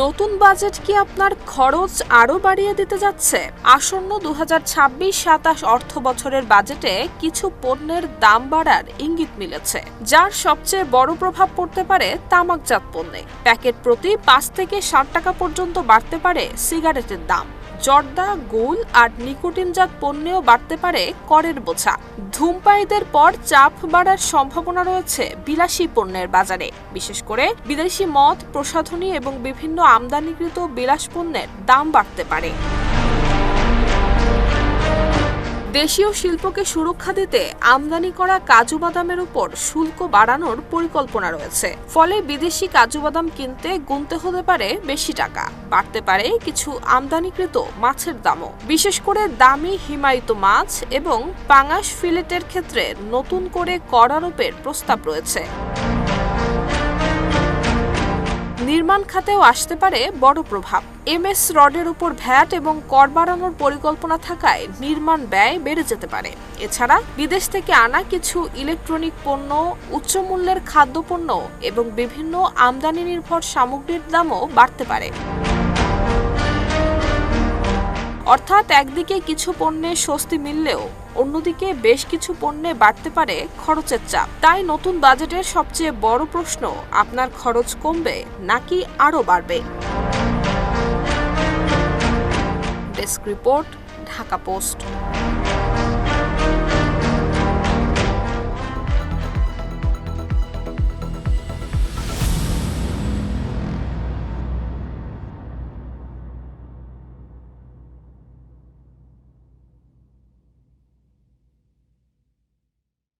নতুন বাজেট কি আপনার খরচ আরো বাড়িয়ে দিতে যাচ্ছে? আসন্ন 2026-27 অর্থ বছরের বাজেটে কিছু পণ্যের দাম বাড়ার ইঙ্গিত মিলেছে, যার সবচেয়ে বড় প্রভাব পড়তে পারে তামাকজাত পণ্যে। প্যাকেট প্রতি 5 থেকে 60 টাকা পর্যন্ত বাড়তে পারে সিগারেটের দাম। জর্দা, গুল আর নিকোটিনজাত পণ্যেও বাড়তে পারে করের বোঝা। ধূমপায়ীদের পর চাপ বাড়ার সম্ভাবনা রয়েছে বিলাসী পণ্যের বাজারে, বিশেষ করে বিদেশি মদ, প্রসাধনী এবং বিভিন্ন আমদানিকৃত বিলাস পণ্যের দাম বাড়তে পারে। দেশীয় শিল্পকে সুরক্ষা দিতে আমদানি করা কাজু বাদামের উপর শুল্ক বাড়ানোর পরিকল্পনা রয়েছে। ফলে বিদেশি কাজু বাদাম কিনতে গুনতে হতে পারে বেশি টাকা। বাড়তে পারে কিছু আমদানিকৃত মাছের দামও, বিশেষ করে দামি হিমায়িত মাছ এবং পাঙাশ ফিলেটের ক্ষেত্রে নতুন করে কর আরোপের প্রস্তাব রয়েছে। নির্মাণ খাতেও আসতে পারে বড় প্রভাব। এমএস রডের উপর ভ্যাট এবং কর বাড়ানোর পরিকল্পনা থাকায় নির্মাণ ব্যয় বেড়ে যেতে পারে। এছাড়া বিদেশ থেকে আনা কিছু ইলেকট্রনিক পণ্য, উচ্চমূল্যের খাদ্যপণ্য এবং বিভিন্ন আমদানি নির্ভর সামগ্রীর দামও বাড়তে পারে। অর্থাৎ একদিকে কিছু পণ্যে স্বস্তি মিললেও অন্যদিকে বেশ কিছু পণ্যে বাড়তে পারে খরচের চাপ। তাই নতুন বাজেটের সবচেয়ে বড় প্রশ্ন, আপনার খরচ কমবে নাকি আরও বাড়বে? Desk report, Dhaka post.